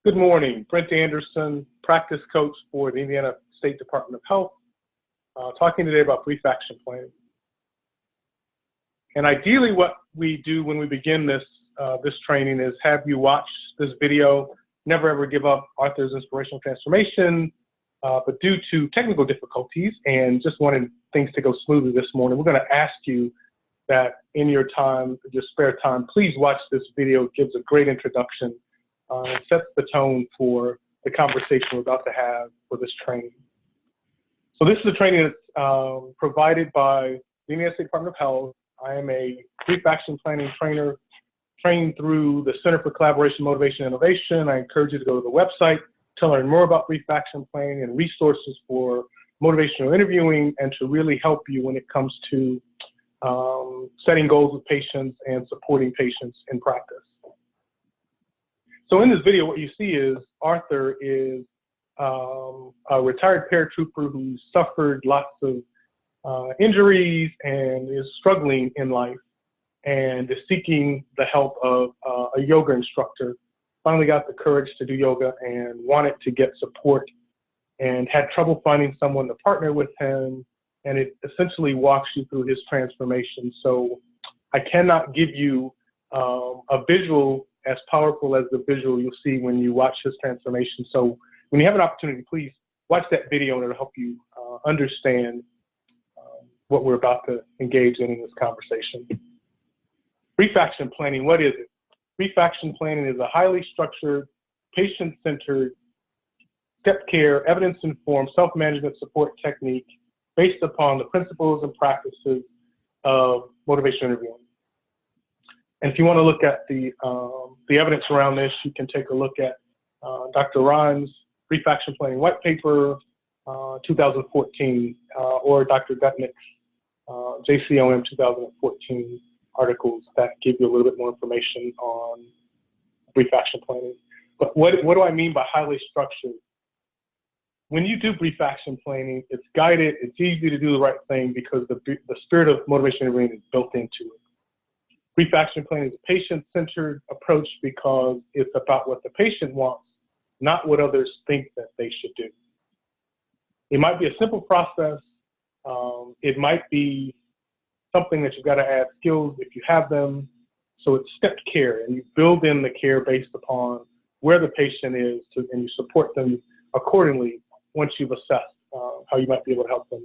Good morning, Brent Anderson, practice coach for the Indiana State Department of Health, talking today about brief action planning. And ideally what we do when we begin this training is have you watch this video, never ever give up Arthur's inspirational transformation, but due to technical difficulties and just wanting things to go smoothly this morning, we're gonna ask you that in your time, your spare time, please watch this video. It gives a great introduction. It sets the tone for the conversation we're about to have for this training. So this is a training that's provided by the Indiana State Department of Health. I am a brief action planning trainer trained through the Center for Collaboration, Motivation, and Innovation. I encourage you to go to the website to learn more about brief action planning and resources for motivational interviewing and to really help you when it comes to setting goals with patients and supporting patients in practice. So in this video, what you see is Arthur is a retired paratrooper who suffered lots of injuries and is struggling in life and is seeking the help of a yoga instructor. Finally got the courage to do yoga and wanted to get support and had trouble finding someone to partner with him. And it essentially walks you through his transformation. So I cannot give you a visual as powerful as the visual you'll see when you watch his transformation. So when you have an opportunity, please watch that video and it'll help you understand what we're about to engage in this conversation. Brief action planning, what is it? Brief action planning is a highly structured, patient-centered, step care, evidence-informed, self-management support technique based upon the principles and practices of motivation interviewing. And if you want to look at the evidence around this, you can take a look at Dr. Ryan's Brief Action Planning White Paper, 2014, or Dr. Gutnick's JCOM 2014 articles that give you a little bit more information on brief action planning. But what do I mean by highly structured? When you do brief action planning, it's guided, it's easy to do the right thing because the spirit of motivation interviewing is built into it. Brief action planning is a patient-centered approach because it's about what the patient wants, not what others think that they should do. It might be a simple process. It might be something that you've got to add skills if you have them. So it's stepped care, and you build in the care based upon where the patient is, and you support them accordingly once you've assessed how you might be able to help them.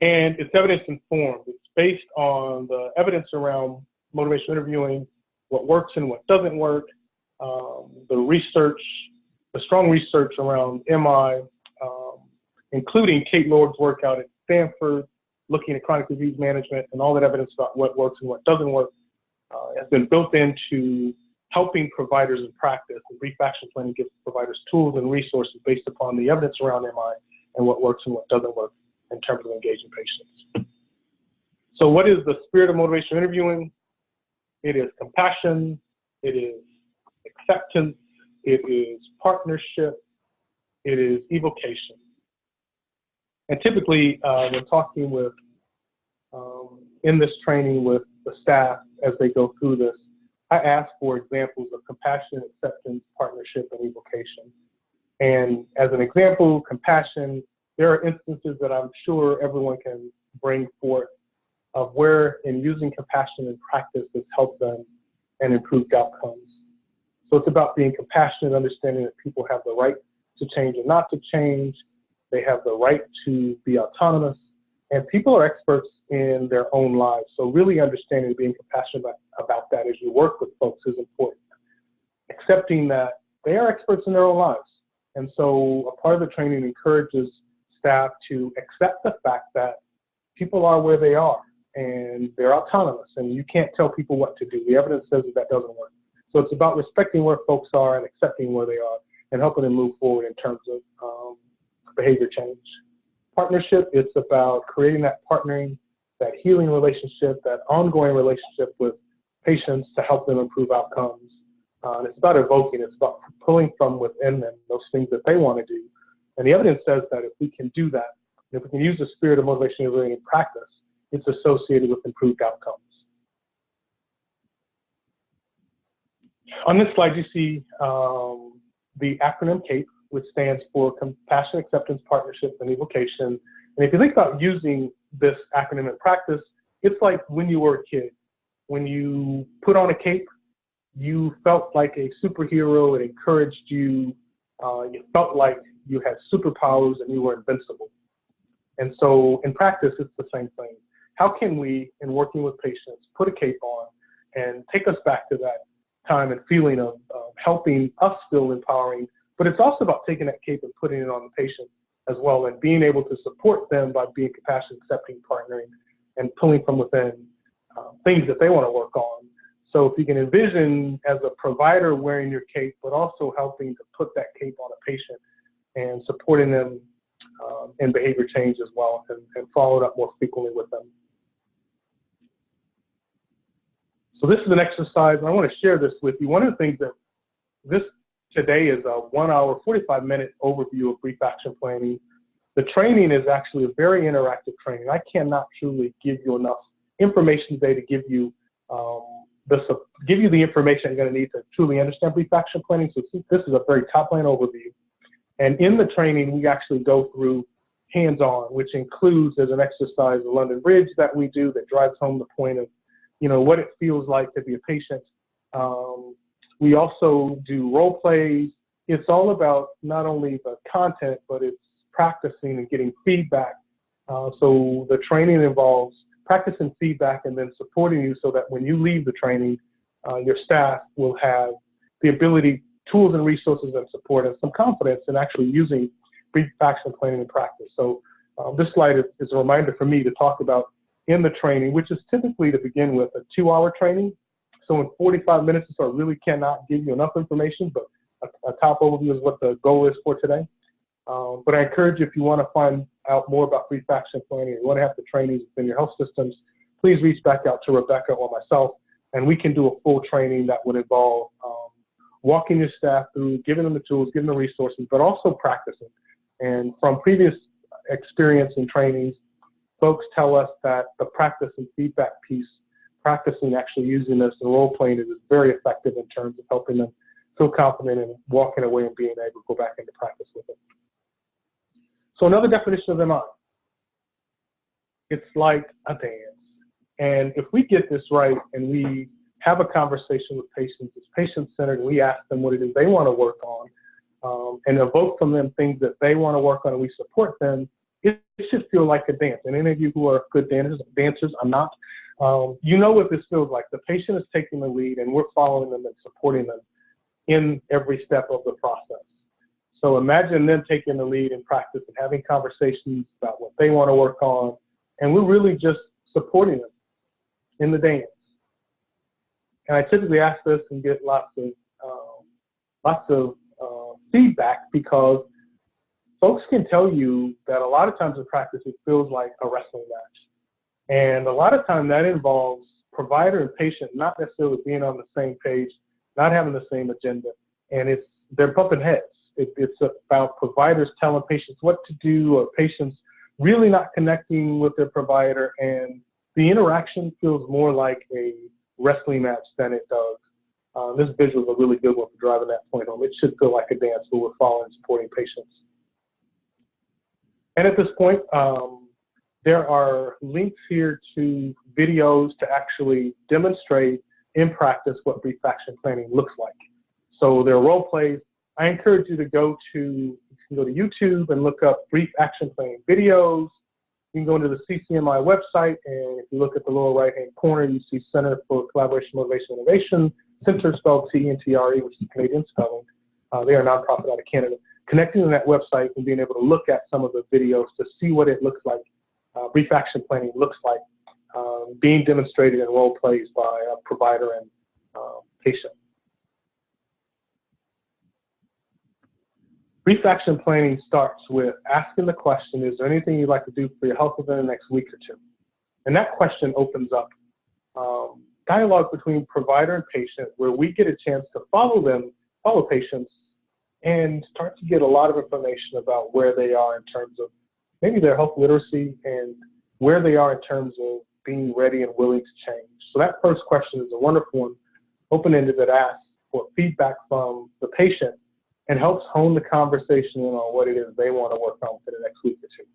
And it's evidence-informed. It's based on the evidence around motivation interviewing, what works and what doesn't work, the research, the strong research around MI, including Kate Lord's work out at Stanford, looking at chronic disease management, and all that evidence about what works and what doesn't work has been built into helping providers in practice. And brief action planning gives providers tools and resources based upon the evidence around MI and what works and what doesn't work in terms of engaging patients. So what is the spirit of motivation interviewing? It is compassion, it is acceptance, it is partnership, it is evocation. And typically, when talking with, in this training with the staff as they go through this, I ask for examples of compassion, acceptance, partnership, and evocation. And as an example, compassion, there are instances that I'm sure everyone can bring forth of where in using compassion in practice has helped them and improved outcomes. So it's about being compassionate, understanding that people have the right to change and not to change. They have the right to be autonomous, and people are experts in their own lives. So really understanding and being compassionate about that as you work with folks is important. Accepting that they are experts in their own lives. And so a part of the training encourages staff to accept the fact that people are where they are and they're autonomous and you can't tell people what to do. The evidence says that doesn't work. So it's about respecting where folks are and accepting where they are and helping them move forward in terms of behavior change. Partnership, it's about creating that partnering, that healing relationship, that ongoing relationship with patients to help them improve outcomes. And it's about evoking, it's about pulling from within them those things that they want to do. And the evidence says that if we can do that, if we can use the spirit of motivation interviewing in practice, it's associated with improved outcomes. On this slide, you see the acronym CAPE, which stands for Compassion, Acceptance, Partnership, and Evocation. And if you think about using this acronym in practice, it's like when you were a kid. When you put on a cape, you felt like a superhero. It encouraged you. You felt like you had superpowers and you were invincible. And so in practice, it's the same thing. How can we, in working with patients, put a cape on and take us back to that time and feeling of helping us feel empowering, but it's also about taking that cape and putting it on the patient as well and being able to support them by being compassionate, accepting, partnering, and pulling from within things that they want to work on. So if you can envision as a provider wearing your cape, but also helping to put that cape on a patient and supporting them in behavior change as well, and follow it up more frequently with them. So this is an exercise, and I want to share this with you. One of the things that this today is a 1 hour, 45-minute overview of brief action planning. The training is actually a very interactive training. I cannot truly give you enough information today to give you the information you're going to need to truly understand brief action planning. So this is a very top-line overview. And in the training, we actually go through hands-on, which includes as an exercise the London Bridge that we do that drives home the point of, you know, what it feels like to be a patient. We also do role plays. It's all about not only the content, but it's practicing and getting feedback. So the training involves practicing feedback and then supporting you so that when you leave the training, your staff will have the ability, tools and resources and support and some confidence in actually using brief action planning in practice. So this slide is a reminder for me to talk about in the training, which is typically to begin with a 2-hour training. So in 45 minutes or so, I really cannot give you enough information, but a top overview is what the goal is for today. But I encourage you, if you want to find out more about brief action planning, you want to have the trainings within your health systems, please reach back out to Rebecca or myself, and we can do a full training that would involve walking your staff through, giving them the tools, giving them the resources, but also practicing. And from previous experience and trainings, folks tell us that the practice and feedback piece, practicing actually using this and role playing it is very effective in terms of helping them feel confident and walking away and being able to go back into practice with it. So another definition of MI, it's like a dance. And if we get this right and we have a conversation with patients, it's patient-centered, and we ask them what it is they want to work on, and evoke from them things that they want to work on, and we support them, it should feel like a dance. And any of you who are good dancers, I'm not, you know what this feels like. The patient is taking the lead, and we're following them and supporting them in every step of the process. So imagine them taking the lead in practice and having conversations about what they want to work on, and we're really just supporting them in the dance. And I typically ask this and get lots of feedback, because folks can tell you that a lot of times in practice it feels like a wrestling match. And a lot of time that involves provider and patient not necessarily being on the same page, not having the same agenda, and they're bumping heads. It's about providers telling patients what to do, or patients really not connecting with their provider, and the interaction feels more like a wrestling match than it does. This visual is a really good one for driving that point home. It should feel like a dance where we're following and supporting patients. And at this point, there are links here to videos to actually demonstrate in practice what brief action planning looks like. So there are role plays. I encourage you to go to YouTube and look up brief action planning videos. You can go into the CCMI website, and if you look at the lower right-hand corner, you see Center for Collaboration, Motivation, Innovation, Center spelled C-E-N-T-R-E, which is Canadian spelling. They are a nonprofit out of Canada. Connecting to that website and being able to look at some of the videos to see what it looks like, brief action planning looks like, being demonstrated in role plays by a provider and patient. Brief action planning starts with asking the question, is there anything you'd like to do for your health within the next week or two? And that question opens up dialogue between provider and patient, where we get a chance to follow patients, and start to get a lot of information about where they are in terms of maybe their health literacy and where they are in terms of being ready and willing to change. So that first question is a wonderful one, open-ended, that asks, for feedback from the patient and helps hone the conversation on what it is they want to work on for the next week or two.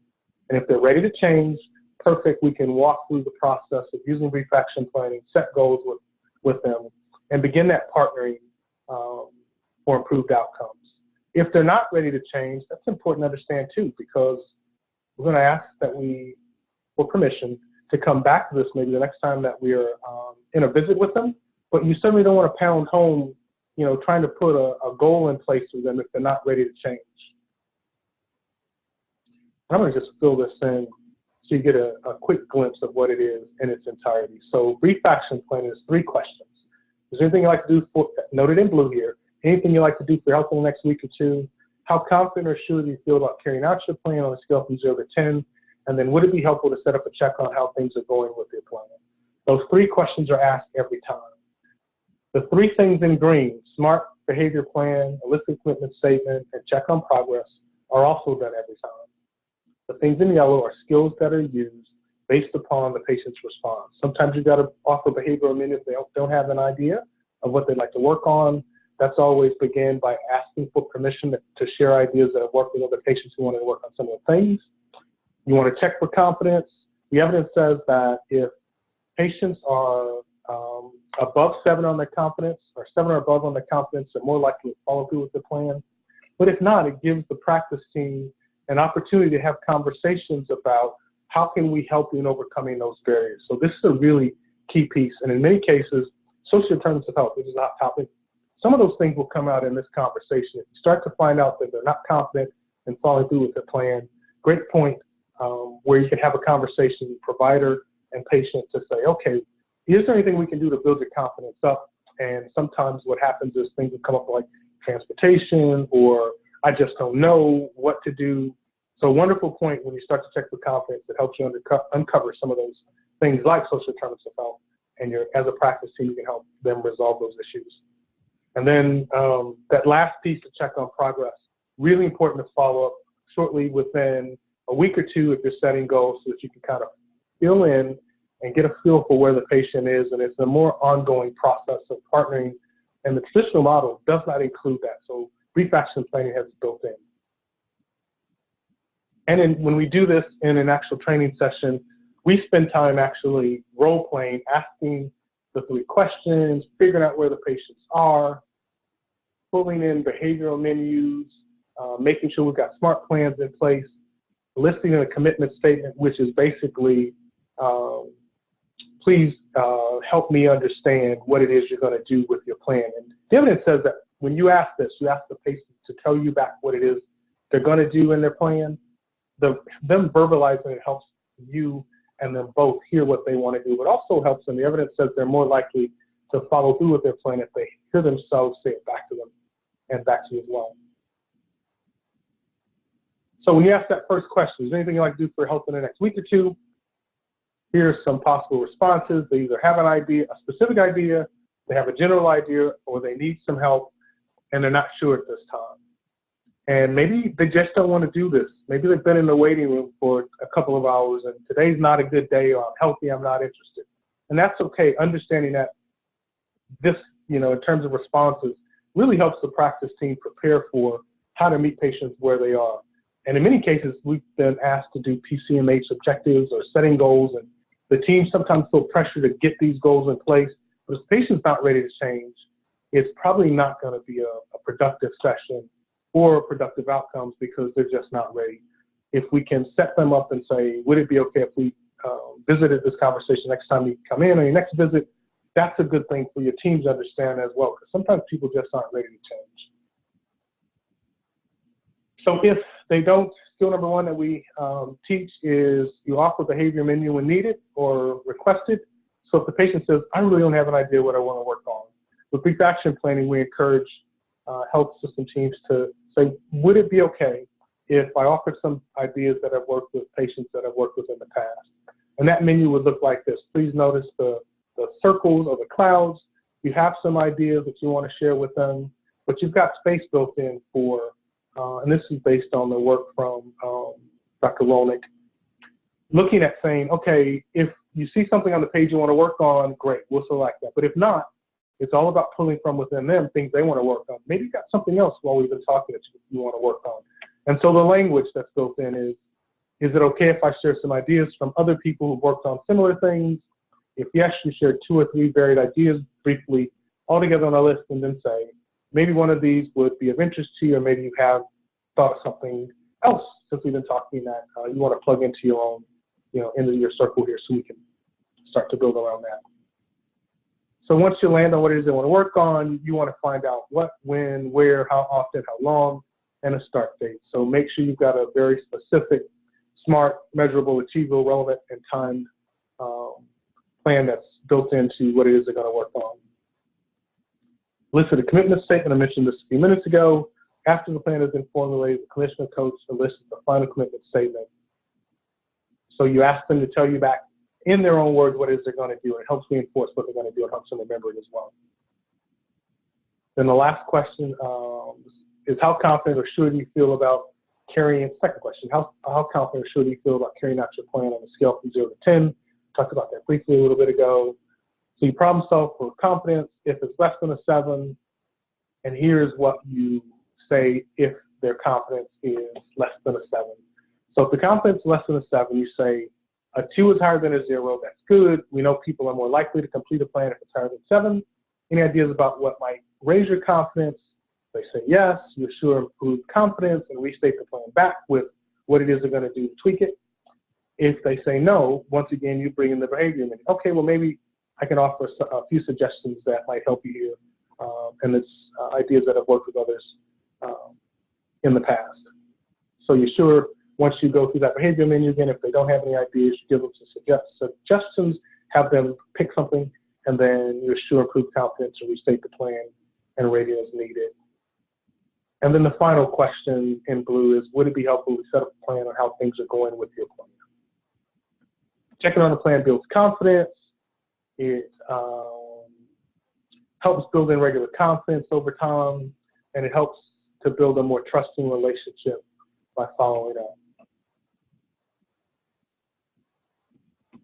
And if they're ready to change, perfect, we can walk through the process of using brief action planning, set goals with them, and begin that partnering for improved outcomes. If they're not ready to change, that's important to understand too, because we're going to ask that for permission to come back to this maybe the next time that we are in a visit with them, but you certainly don't want to pound home, trying to put a goal in place for them if they're not ready to change. I'm going to just fill this in so you get a quick glimpse of what it is in its entirety. So brief action plan is 3 questions. Is there anything you'd like to do, noted in blue here, anything you'd like to do for health in the next week or 2? How confident or sure do you feel about carrying out your plan on a scale from 0 to 10? And then would it be helpful to set up a check on how things are going with your plan? Those 3 questions are asked every time. The 3 things in green, SMART, behavior plan, illicit commitment statement, and check on progress, are also done every time. The things in yellow are skills that are used based upon the patient's response. Sometimes you've got to offer behavioral menu if they don't have an idea of what they'd like to work on. That's always begin by asking for permission to share ideas that have worked with other patients who want to work on similar things. You want to check for confidence. The evidence says that if patients are above 7 on their confidence, or 7 or above on their confidence, they're more likely to follow through with the plan. But if not, it gives the practice team an opportunity to have conversations about how can we help you in overcoming those barriers. So this is a really key piece. And in many cases, social determinants of health, which is a hot topic, some of those things will come out in this conversation. If you start to find out that they're not confident in following through with the plan, great point where you can have a conversation with provider and patient to say, okay, is there anything we can do to build your confidence up? And sometimes what happens is things will come up like transportation, or I just don't know what to do. So a wonderful point when you start to check for confidence, it helps you uncover some of those things like social determinants of health, and as a practice team, you can help them resolve those issues. And then that last piece to check on progress, really important to follow up shortly within a week or 2 if you're setting goals, so that you can kind of fill in and get a feel for where the patient is. And it's a more ongoing process of partnering, and the traditional model does not include that. So brief action planning has it built in. And then when we do this in an actual training session, we spend time actually role playing, asking the 3 questions, figuring out where the patients are, pulling in behavioral menus, making sure we've got SMART plans in place, listing a commitment statement, which is basically, please help me understand what it is you're going to do with your plan. And the evidence says that when you ask this, you ask the patient to tell you back what it is they're going to do in their plan. Them verbalizing it helps you and them both hear what they want to do, but also helps them. The evidence says they're more likely to follow through with their plan if they hear themselves say it back to them and back to you as well. So when you ask that first question, is there anything you'd like to do for health in the next week or 2? Here's some possible responses. They either have an idea, a specific idea, they have a general idea, or they need some help and they're not sure at this time. And maybe they just don't want to do this. Maybe they've been in the waiting room for a couple of hours and today's not a good day, or I'm healthy, I'm not interested. And that's okay. Understanding that this, in terms of responses, really helps the practice team prepare for how to meet patients where they are. And in many cases, we've been asked to do PCMH objectives or setting goals, and the team sometimes feel pressure to get these goals in place. But if the patient's not ready to change, it's probably not going to be a productive session or productive outcomes because they're just not ready. If we can set them up and say, would it be okay if we visited this conversation next time you come in or your next visit, that's a good thing for your teams to understand as well, because sometimes people just aren't ready to change. So if they don't, skill number 1 that we teach is you offer behavior menu when needed or requested. So if the patient says, I really don't have an idea what I want to work on, with brief action planning, we encourage health system teams to say, would it be okay if I offered some ideas that I've worked with patients that I've worked with in the past? And that menu would look like this. Please notice the circles or the clouds. You have some ideas that you want to share with them, but you've got space built in for, and this is based on the work from Dr. Rolnick, looking at saying, okay, if you see something on the page you want to work on, great, we'll select that. But if not, It's all about pulling from within them things they want to work on. Maybe you got something else while we've been talking that you want to work on. And so the language that's built in is it okay if I share some ideas from other people who've worked on similar things? If yes, you share 2 or 3 varied ideas briefly all together on a list, and then say, maybe one of these would be of interest to you, or maybe you have thought of something else since we've been talking that you want to plug into your own, into your circle here, so we can start to build around that. So once you land on what it is they want to work on, you want to find out what, when, where, how often, how long, and a start date. So make sure you've got a very specific, smart, measurable, achievable, relevant, and timed plan that's built into what it is they're going to work on. Listed a commitment statement. I mentioned this a few minutes ago. After the plan has been formulated, the commissioner coach enlists the final commitment statement. So you ask them to tell you back in their own words what it is they're going to do. It helps reinforce what they're going to do. It helps them remember it as well. Then the last question is, how confident or sure do you feel about carrying, second question, how confident or sure do you feel about carrying out your plan on a scale from 0 to 10? Talked about that briefly a little bit ago. So you problem solve for confidence if it's less than a 7, and here's what you say if their confidence is less than a 7. So if the confidence is less than a 7, you say a 2 is higher than a 0, that's good. We know people are more likely to complete a plan if it's higher than 7. Any ideas about what might raise your confidence? They say yes, you assure improved confidence and restate the plan back with what it is they're going to do to tweak it. If they say no, once again, you bring in the behavior. And okay, well, maybe I can offer a few suggestions that might help you here. And it's ideas that have worked with others in the past. So you're sure once you go through that behavior menu again, if they don't have any ideas, you give them some suggestions, have them pick something, and then you assure improved confidence and restate the plan and rate it as needed. And then the final question in blue is, would it be helpful to set up a plan on how things are going with your plan? Checking on the plan builds confidence. It helps build in regular confidence over time, and it helps to build a more trusting relationship by following up.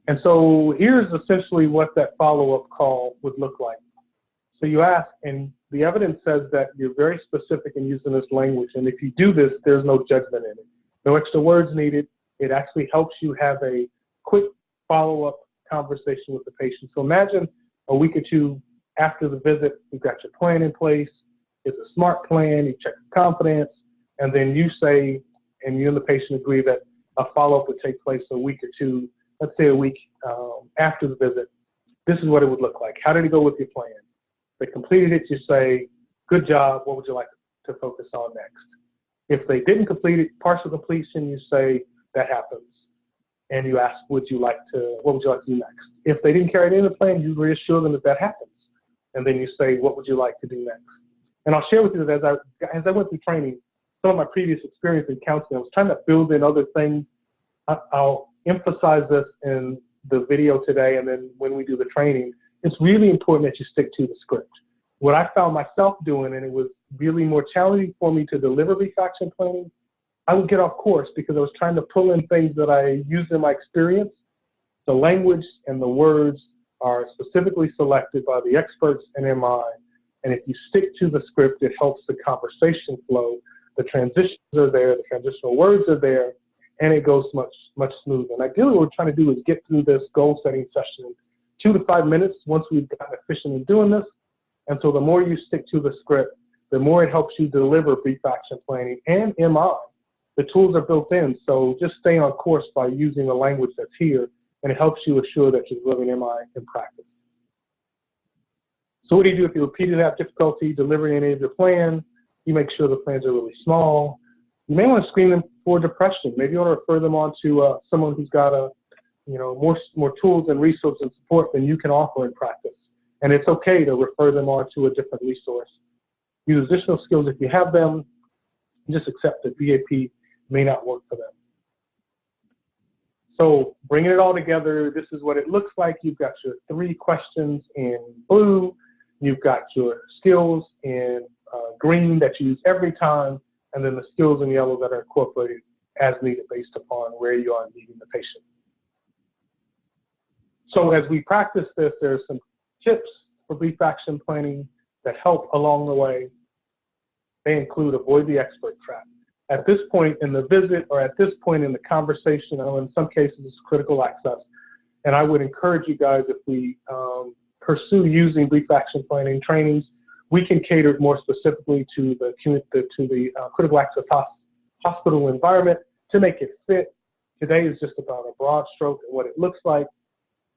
And so here's essentially what that follow-up call would look like. So you ask, and the evidence says that you're very specific in using this language, and if you do this, there's no judgment in it. No extra words needed. It actually helps you have a quick follow-up conversation with the patient. So imagine a week or 2 after the visit, you've got your plan in place. It's a smart plan. You check the confidence, and then you say, and you and the patient agree that a follow-up would take place a week or 2, let's say a week after the visit. This is what it would look like. How did it go with your plan? They completed it, you say, good job, what would you like to focus on next? If they didn't complete it, partial completion, you say, that happens. And you ask, what would you like to do next? If they didn't carry it in the plan, you reassure them that happens. And then you say, what would you like to do next? And I'll share with you that as I went through training, some of my previous experience in counseling, I was trying to build in other things. I'll emphasize this in the video today, and then when we do the training, it's really important that you stick to the script. What I found myself doing, and it was really more challenging for me to deliver brief action planning, I would get off course because I was trying to pull in things that I used in my experience. The language and the words are specifically selected by the experts and MI. And if you stick to the script, it helps the conversation flow. The transitions are there, the transitional words are there, and it goes much smoother. And ideally what we're trying to do is get through this goal setting session in 2 to 5 minutes once we've gotten efficient in doing this. And so the more you stick to the script, the more it helps you deliver brief action planning and MI. The tools are built in, so just stay on course by using the language that's here, and it helps you assure that you're delivering MI in practice. So what do you do if you repeatedly have difficulty delivering any of your plan? You make sure the plans are really small. You may want to screen them for depression. Maybe you want to refer them on to someone who's got more tools and resources and support than you can offer in practice. And it's okay to refer them on to a different resource. Use additional skills if you have them. Just accept that BAP may not work for them. So bringing it all together, this is what it looks like. You've got your 3 questions in blue. You've got your skills in green that you use every time, and then the skills in yellow that are incorporated as needed based upon where you are meeting the patient. So as we practice this, there's some tips for brief action planning that help along the way. They include avoid the expert trap. At this point in the visit or at this point in the conversation, or in some cases it's critical access, and I would encourage you guys, if we pursue using brief action planning trainings, we can cater it more specifically to the critical access hospital environment to make it fit. Today is just about a broad stroke and what it looks like.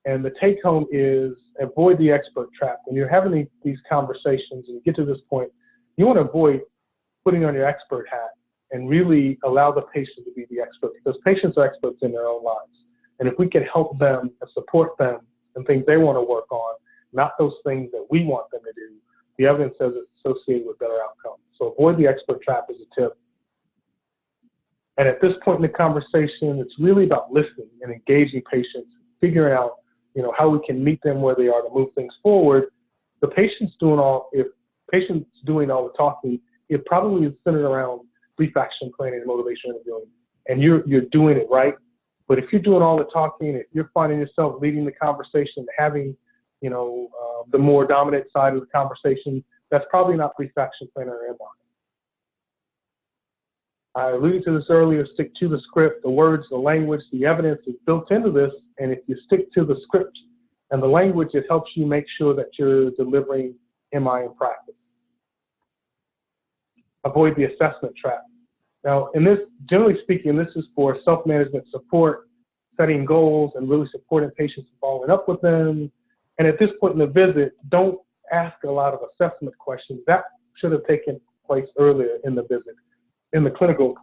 And the take home is avoid the expert trap. When you're having these conversations and you get to this point, you want to avoid putting on your expert hat and really allow the patient to be the expert, because patients are experts in their own lives. And if we can help them and support them in things they want to work on, not those things that we want them to do, the evidence says it's associated with better outcomes. So avoid the expert trap is a tip. And at this point in the conversation, it's really about listening and engaging patients, figuring out, how we can meet them where they are to move things forward. If patient's doing all the talking, it probably is centered around brief action planning and motivation interviewing, and you're doing it right. But if you're doing all the talking, if you're finding yourself leading the conversation, having, the more dominant side of the conversation, that's probably not brief action planning or MI. I alluded to this earlier, stick to the script, the words, the language, the evidence is built into this, and if you stick to the script and the language, it helps you make sure that you're delivering MI in practice. Avoid the assessment trap. Now, in this, generally speaking, this is for self-management support, setting goals, and really supporting patients and following up with them. And at this point in the visit, don't ask a lot of assessment questions. That should have taken place earlier in the visit, in the clinical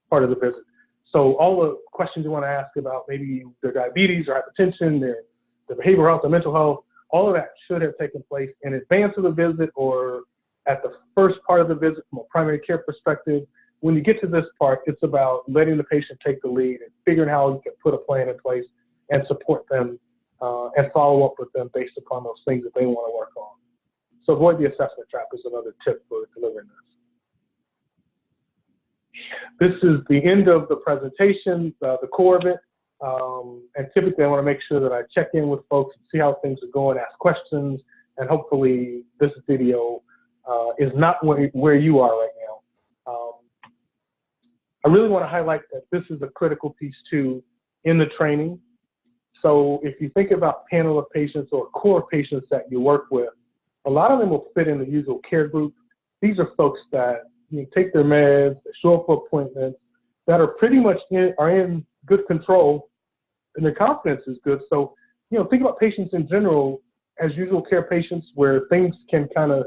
part of the visit. So all the questions you want to ask about maybe their diabetes or hypertension, their behavioral health or mental health, all of that should have taken place in advance of the visit or at the first part of the visit from a primary care perspective. When you get to this part, it's about letting the patient take the lead and figuring how you can put a plan in place and support them and follow up with them based upon those things that they want to work on. So avoid the assessment trap is another tip for delivering this. This is the end of the presentation, the core of it. And typically I want to make sure that I check in with folks and see how things are going, ask questions, and hopefully this video is not where you are right now. I really want to highlight that this is a critical piece too in the training. So if you think about panel of patients or core patients that you work with, a lot of them will fit in the usual care group. These are folks that take their meds, they show up for appointments, that are pretty much in good control, and their confidence is good. So, think about patients in general as usual care patients where things can kind of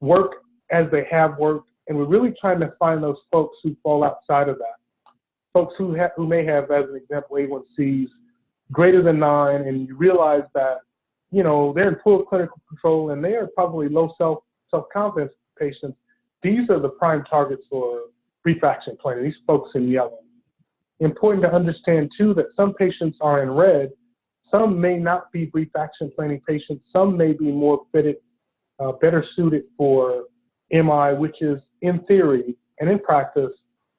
work as they have worked, and we're really trying to find those folks who fall outside of that. Folks who may have, as an example, A1Cs greater than 9, and you realize that, they're in full clinical control and they are probably low self-confidence patients. These are the prime targets for brief action planning, these folks in yellow. Important to understand too that some patients are in red, some may not be brief action planning patients, some may be more fitted, better suited for MI, which is in theory and in practice,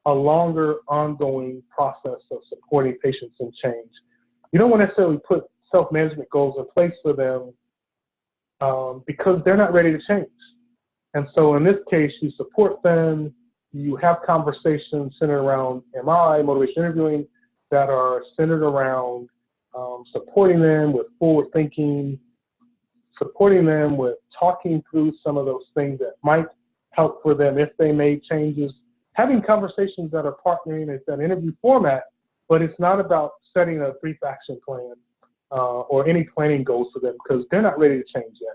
a longer ongoing process of supporting patients in change. You don't want to necessarily put self-management goals in place for them because they're not ready to change. And so in this case, you support them, you have conversations centered around MI, motivation interviewing, that are centered around supporting them with forward thinking, supporting them with talking through some of those things that might help for them if they made changes, having conversations that are partnering. It's an interview format, but it's not about setting a brief action plan or any planning goals for them because they're not ready to change yet.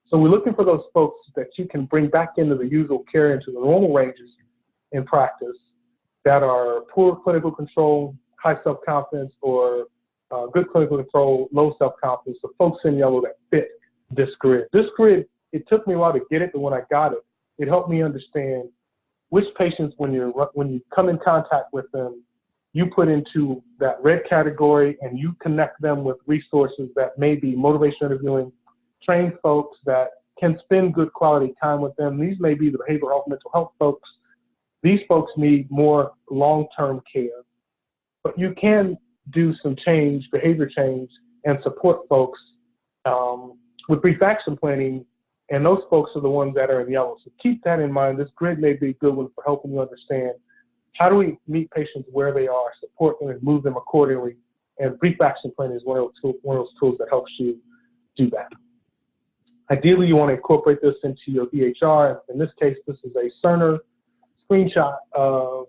So we're looking for those folks that you can bring back into the usual care, into the normal ranges in practice, that are poor clinical control, high self-confidence, or good clinical control, low self-confidence, the folks in yellow that fit this grid. This grid, it took me a while to get it, but when I got it, it helped me understand which patients, when you come in contact with them, you put into that red category and you connect them with resources that may be motivation interviewing, trained folks that can spend good quality time with them. These may be the behavioral health, mental health folks. These folks need more long-term care, but you can do some change, behavior change, and support folks with brief action planning, and those folks are the ones that are in yellow. So keep that in mind. This grid may be a good one for helping you understand how do we meet patients where they are, support them, and move them accordingly. And brief action planning is one of those tools that helps you do that. Ideally, you want to incorporate this into your EHR. In this case, this is a Cerner screenshot of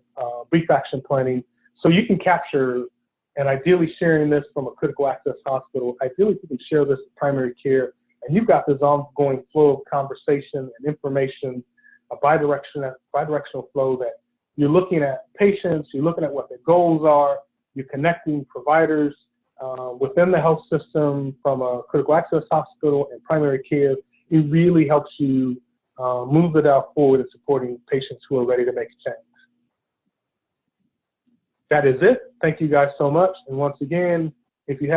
brief action planning. So you can capture, and ideally sharing this from a critical access hospital, ideally you can share this with primary care, and you've got this ongoing flow of conversation and information, a bidirectional flow that you're looking at patients, you're looking at what their goals are, you're connecting providers within the health system from a critical access hospital and primary care. It really helps you move the dial forward in supporting patients who are ready to make a change. That is it. Thank you guys so much. And once again, if you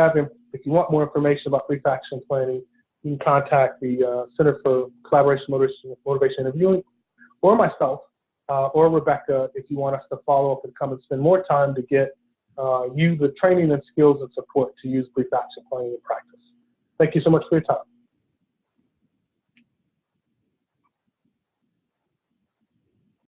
want more information about brief action planning, you can contact the Center for Collaboration, Motivation, Interviewing, or myself, or Rebecca, if you want us to follow up and come and spend more time to get you the training and skills and support to use brief action planning in practice. Thank you so much for your time.